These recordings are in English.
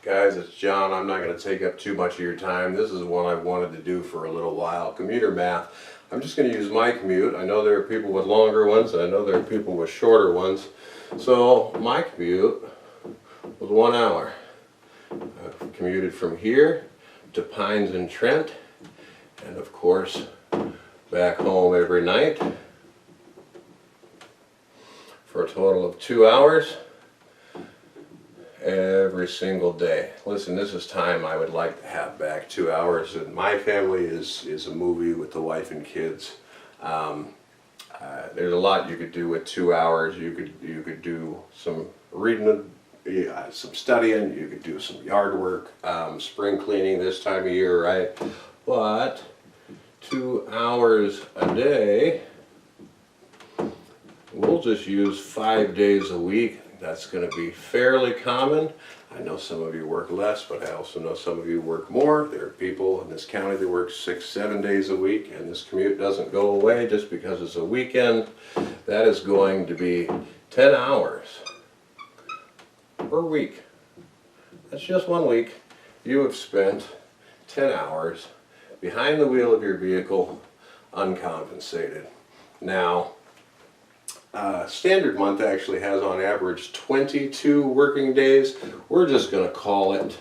Guys, it's John. I'm not going to take up too much of your time. This is one I've wanted to do for a little while. Commuter math. I'm just going to use my commute. I know there are people with longer ones, and I know there are people with shorter ones. So my commute was 1 hour. I've commuted from here to Pines and Trent, and of course back home every night for a total of 2 hours. Every single day. Listen, this is time I would like to have back. 2 hours. And my family is a movie with the wife and kids. There's a lot you could do with 2 hours. You could do some reading, some studying. You could do some yard work, spring cleaning this time of year, right? But 2 hours a day. We'll just use 5 days a week. That's going to be fairly common. I know some of you work less, but I also know some of you work more. There are people in this county that work 6-7 days a week, and this commute doesn't go away just because it's a weekend. That is going to be 10 hours per week. That's just 1 week. You have spent 10 hours behind the wheel of your vehicle uncompensated. Now, standard month actually has on average 22 working days. We're just going to call it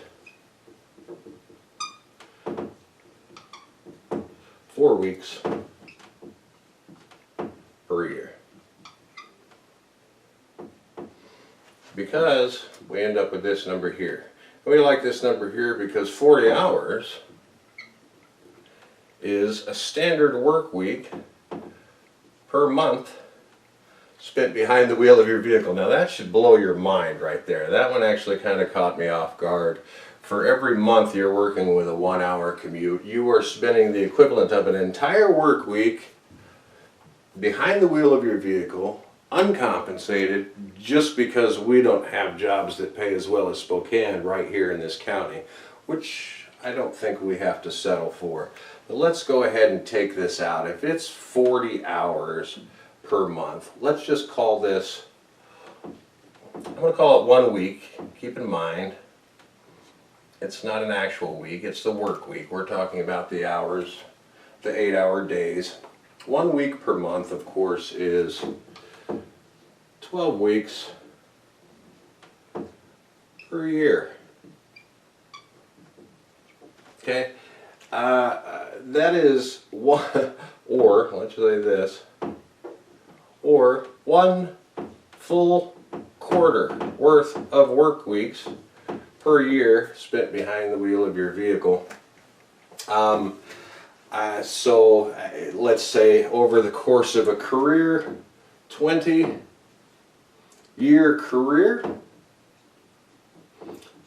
4 weeks per year. Because we end up with this number here. And we like this number here because 40 hours is a standard work week per month spent behind the wheel of your vehicle. Now that should blow your mind right there. That one actually kind of caught me off guard. For every month you're working with a 1 hour commute, you are spending the equivalent of an entire work week behind the wheel of your vehicle, uncompensated, just because we don't have jobs that pay as well as Spokane right here in this county, which I don't think we have to settle for. But let's go ahead and take this out. If it's 40 hours per month. Let's just call this, I'm going to call it 1 week. Keep in mind, it's not an actual week, it's the work week. We're talking about the hours, the 8-hour days. 1 week per month, of course, is 12 weeks per year. Okay? That is one, or let's say this, or 1 full quarter worth of work weeks per year spent behind the wheel of your vehicle. So let's say over the course of a career, 20-year career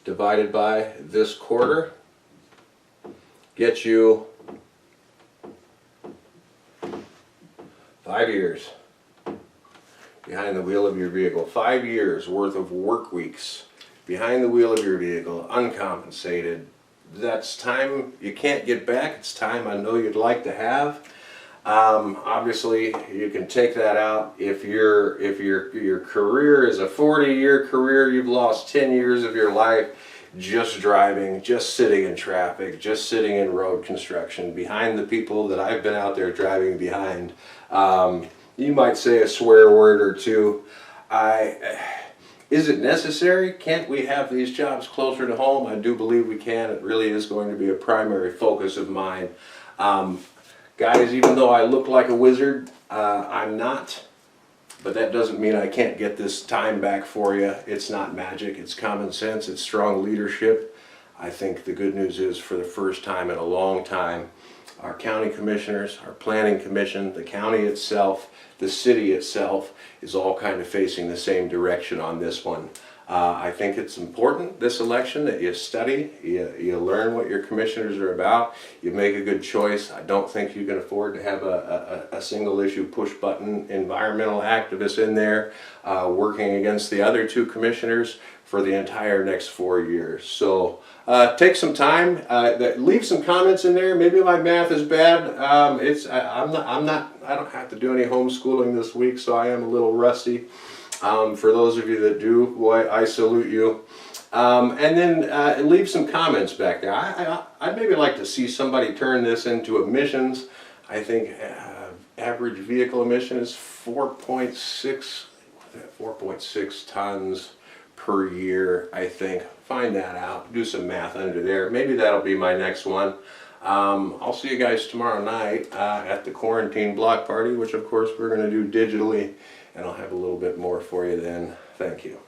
divided by this quarter gets you 5 years behind the wheel of your vehicle. 5 years worth of work weeks behind the wheel of your vehicle, uncompensated. That's time you can't get back. It's time I know you'd like to have. Obviously, you can take that out. If your career is a 40-year career, you've lost 10 years of your life just driving, just sitting in traffic, just sitting in road construction, behind the people that I've been out there driving behind. You might say a swear word or two. Is it necessary? Can't we have these jobs closer to home? I do believe we can. It really is going to be a primary focus of mine. Guys, even though I look like a wizard, I'm not. But that doesn't mean I can't get this time back for you. It's not magic. It's common sense. It's strong leadership. I think the good news is, for the first time in a long time, our county commissioners, our planning commission, the county itself, the city itself is all kind of facing the same direction on this one. I think it's important, this election, that you study, you learn what your commissioners are about, you make a good choice. I don't think you can afford to have a single issue push button environmental activist in there working against the other two commissioners for the entire next 4 years. So take some time, leave some comments in there. Maybe my math is bad. I don't have to do any homeschooling this week, so I am a little rusty. For those of you that do, boy, I salute you. And then leave some comments back there. I'd maybe like to see somebody turn this into emissions. I think average vehicle emission is 4.6 tons per year, I think. Find that out, do some math under there. Maybe that'll be my next one. I'll see you guys tomorrow night at the quarantine block party, which of course we're going to do digitally, and I'll have a little bit more for you then. Thank you.